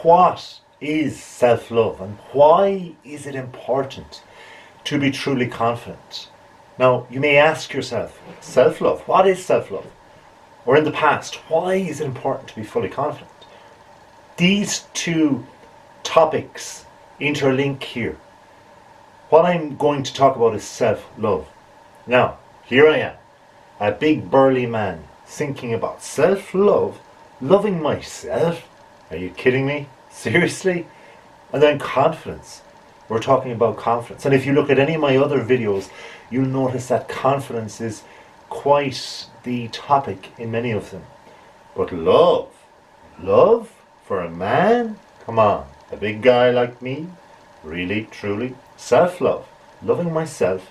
What is self-love and why is it important to be truly confident? Now, you may ask yourself, self-love, what is self-love? Or in the past, why is it important to be fully confident? These two topics interlink here. What I'm going to talk about is self-love. Now, here I am, a big burly man, thinking about self-love, loving myself. Are you kidding me? Seriously? And then confidence. We're talking about confidence. And if you look at any of my other videos, you'll notice that confidence is quite the topic in many of them. But love for a man? Come on, a big guy like me? Really, truly? Self-love, loving myself.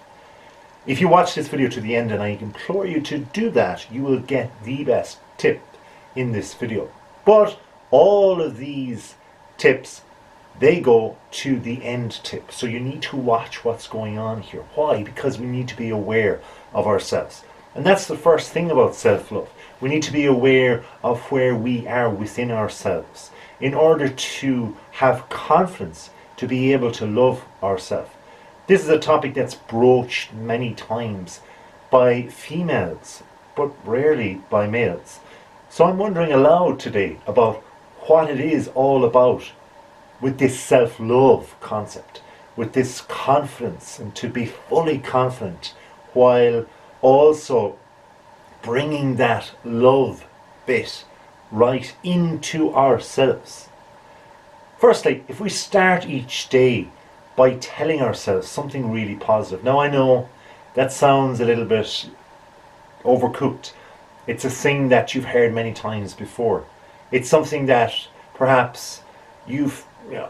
If you watch this video to the end, and I implore you to do that, you will get the best tip in this video. But all of these tips, they go to the end tip. So you need to watch what's going on here. Why? Because we need to be aware of ourselves. And that's the first thing about self-love. We need to be aware of where we are within ourselves in order to have confidence to be able to love ourselves. This is a topic that's broached many times by females, but rarely by males. So I'm wondering aloud today about what it is all about with this self-love concept, with this confidence, and to be fully confident while also bringing that love bit right into ourselves. Firstly, if we start each day by telling ourselves something really positive. Now I know that sounds a little bit overcooked. It's a thing that you've heard many times before. It's something that perhaps you've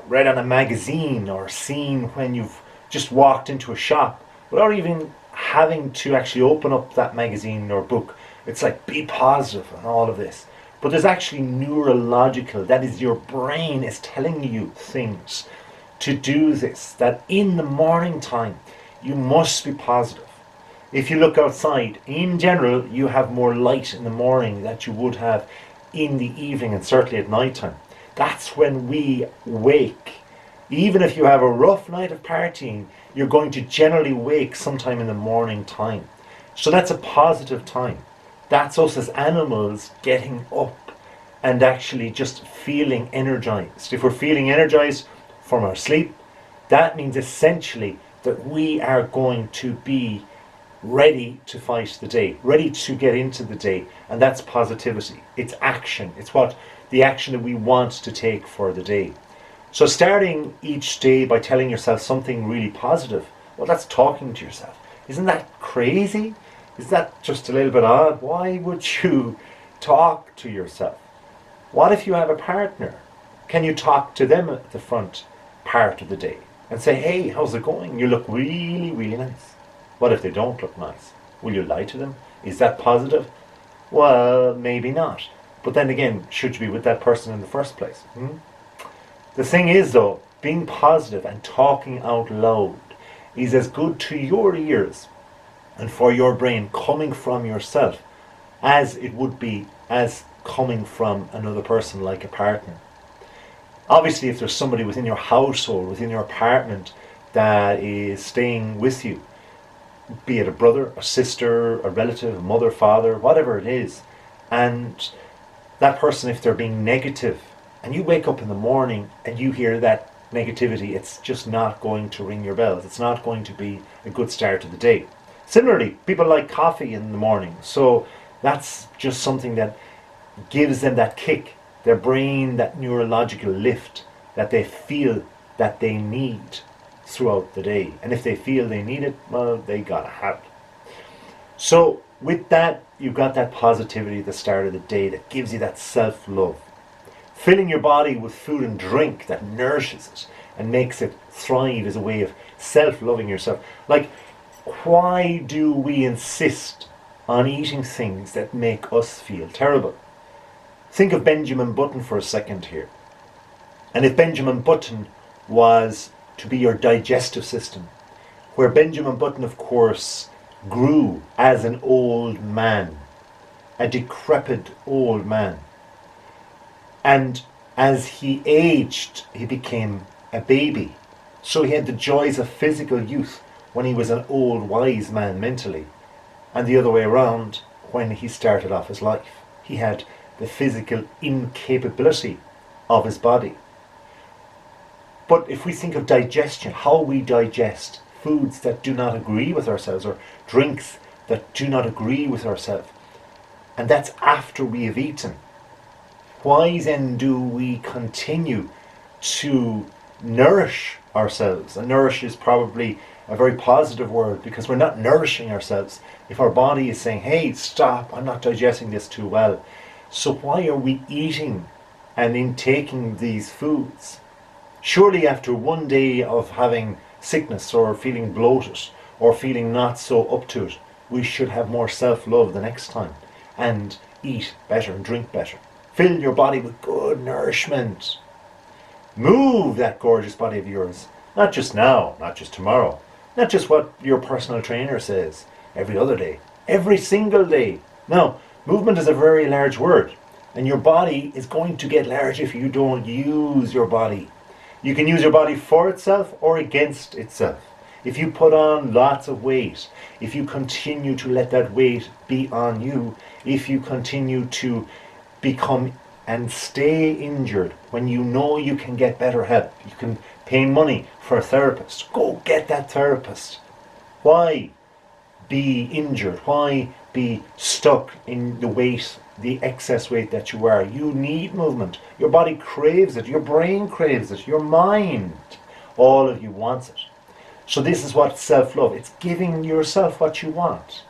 read on a magazine or seen when you've just walked into a shop without even having to actually open up that magazine or book. It's like, be positive and all of this. But there's actually neurological, that is, your brain is telling you things to do this, that in the morning time you must be positive. If you look outside, in general, you have more light in the morning than you would have in the evening, and certainly at night time. That's when we wake. Even if you have a rough night of partying, you're going to generally wake sometime in the morning time. So that's a positive time. That's us as animals getting up and actually just feeling energized. If we're feeling energized from our sleep, that means essentially that we are going to be ready to fight the day, ready to get into the day, and that's positivity. It's action. It's what the action that we want to take for the day. So starting each day by telling yourself something really positive, well, that's talking to yourself. Isn't that crazy? Is that just a little bit odd? Why would you talk to yourself? What if you have a partner? Can you talk to them at the front part of the day and say, hey, how's it going? You look really, really nice. What if they don't look nice? Will you lie to them? Is that positive? Well, maybe not. But then again, should you be with that person in the first place? The thing is though, being positive and talking out loud is as good to your ears and for your brain coming from yourself as it would be as coming from another person like a partner. Obviously, if there's somebody within your household, within your apartment that is staying with you, be it a brother, a sister, a relative, a mother, father, whatever it is, and that person, if they're being negative, and you wake up in the morning and you hear that negativity, it's just not going to ring your bells. It's not going to be a good start to the day. Similarly, people like coffee in the morning, so that's just something that gives them that kick, their brain, that neurological lift that they feel that they need throughout the day. And if they feel they need it, well, they gotta have it. So with that, you've got that positivity at the start of the day that gives you that self-love. Filling your body with food and drink that nourishes it and makes it thrive as a way of self-loving yourself. Like, why do we insist on eating things that make us feel terrible? Think of Benjamin Button for a second here. And if Benjamin Button was to be your digestive system, where Benjamin Button, of course, grew as an old man, a decrepit old man, and As he aged, he became a baby. So he had the joys of physical youth when he was an old wise man mentally, and the other way around when he started off his life. He had the physical incapability of his body. But if we think of digestion, how we digest foods that do not agree with ourselves, or drinks that do not agree with ourselves, and that's after we have eaten, why then do we continue to nourish ourselves? And nourish is probably a very positive word, because we're not nourishing ourselves if our body is saying, hey, stop, I'm not digesting this too well. So why are we eating and intaking these foods? Surely after one day of having sickness or feeling bloated or feeling not so up to it, we should have more self-love the next time and eat better and drink better. Fill your body with good nourishment. Move that gorgeous body of yours. Not just now, not just tomorrow, not just what your personal trainer says every other day, every single day. Now, movement is a very large word, and your body is going to get large if you don't use your body. You can use your body for itself or against itself. If you put on lots of weight, if you continue to let that weight be on you, if you continue to become and stay injured when you know you can get better help, you can pay money for a therapist, go get that therapist. Why be injured? Why be stuck in the weight, the excess weight that you are? You need movement. Your body craves it, your brain craves it, your mind, all of you wants it. So this is what self-love, it's giving yourself what you want.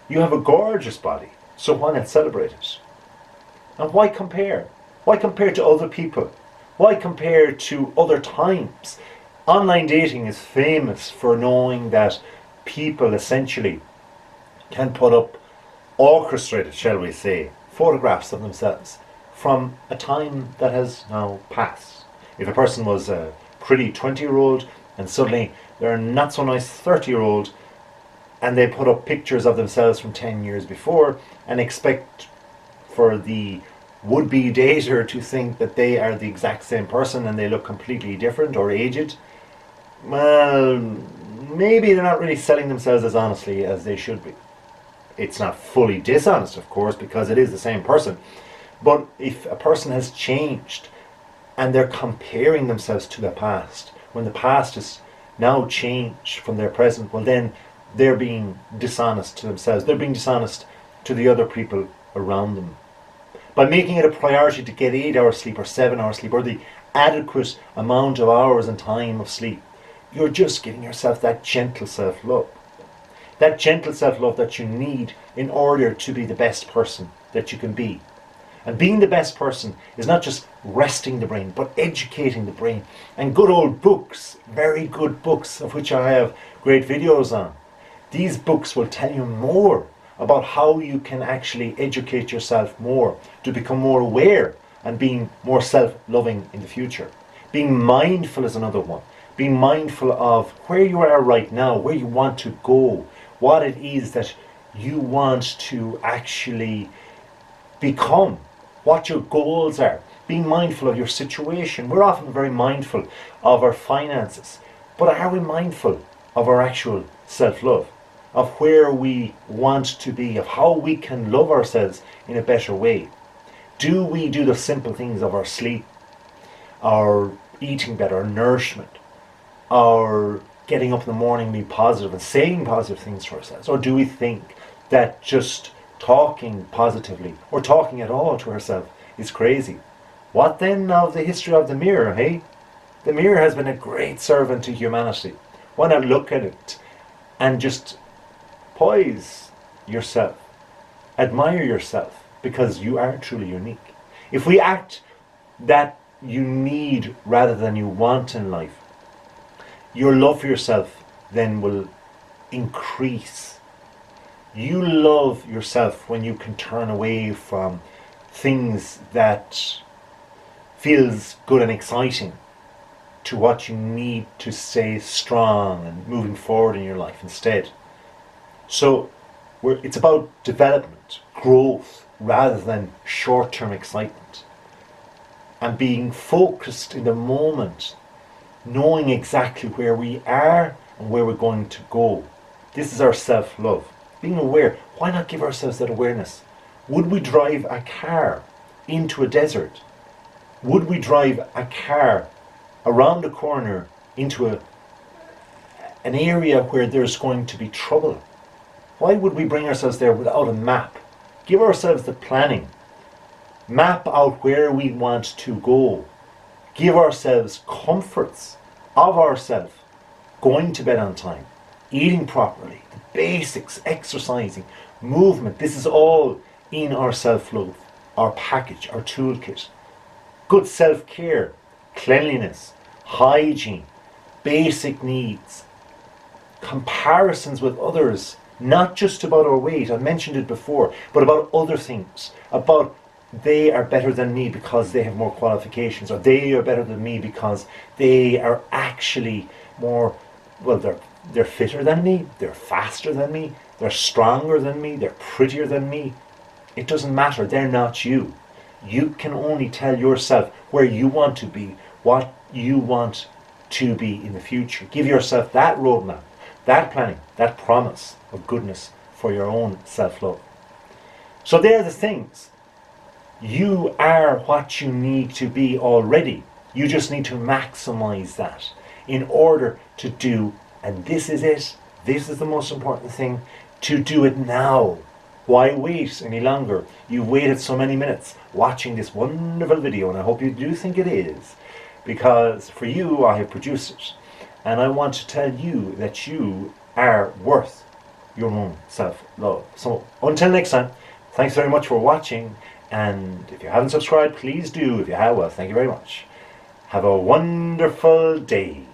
You have a gorgeous body, so why not celebrate it? And why compare? Why compare to other people? Why compare to other times? Online dating is famous for knowing that people essentially can put up orchestrated, shall we say, photographs of themselves from a time that has now passed. If a person was a pretty 20-year-old and suddenly they're a not so nice 30-year-old, and they put up pictures of themselves from 10 years before and expect for the would-be dater to think that they are the exact same person and they look completely different or aged, well, maybe they're not really selling themselves as honestly as they should be. It's not fully dishonest, of course, because it is the same person. But if a person has changed and they're comparing themselves to the past, when the past is now changed from their present, well then they're being dishonest to themselves. They're being dishonest to the other people around them. By making it a priority to get 8 hours sleep or 7 hours sleep or the adequate amount of hours and time of sleep, you're just giving yourself that gentle self-love. That gentle self-love that you need in order to be the best person that you can be. And being the best person is not just resting the brain, but educating the brain. And good old books, very good books, of which I have great videos on. These books will tell you more about how you can actually educate yourself more to become more aware and being more self-loving in the future. Being mindful is another one. Being mindful of where you are right now, where you want to go, what it is that you want to actually become, what your goals are. Being mindful of your situation. We're often very mindful of our finances, but are we mindful of our actual self-love? Of where we want to be, of how we can love ourselves in a better way? Do we do the simple things of our sleep, our eating better, our nourishment, our getting up in the morning, being positive and saying positive things to ourselves? Or do we think that just talking positively or talking at all to ourselves is crazy? What then of the history of the mirror, hey? The mirror has been a great servant to humanity. Why not look at it and just poise yourself, admire yourself, because you are truly unique. If we act that you need rather than you want in life, your love for yourself then will increase. You love yourself when you can turn away from things that feels good and exciting to what you need to stay strong and moving forward in your life instead. So it's about development, growth, rather than short-term excitement. and being focused in the moment, knowing exactly where we are and where we're going to go. This is our self-love. Being aware. Why not give ourselves that awareness? Would we drive a car into a desert? Would we drive a car around a corner into an area where there's going to be trouble? Why would we bring ourselves there without a map? Give ourselves the planning. Map out where we want to go. Give ourselves comforts of ourselves. Going to bed on time. Eating properly. The basics. Exercising. Movement. This is all in our self-love. Our package. Our toolkit. Good self-care. Cleanliness. Hygiene. Basic needs. Comparisons with others. Not just about our weight, I mentioned it before, but about other things. About they are better than me because they have more qualifications, or they are better than me because they are actually more, well, they're fitter than me, they're faster than me, they're stronger than me, they're prettier than me. It doesn't matter, they're not you. You can only tell yourself where you want to be, what you want to be in the future. Give yourself that roadmap, that planning, that promise of goodness for your own self-love. So they're the things. You are what you need to be already. You just need to maximize that in order to do, and this is it, this is the most important thing, to do it now. Why wait any longer? You waited so many minutes watching this wonderful video, and I hope you do think it is, because for you I have produced it, and I want to tell you that you are worth your own self-love. So until next time, thanks very much for watching, and if you haven't subscribed, please do. If you have, well, thank you very much. Have a wonderful day.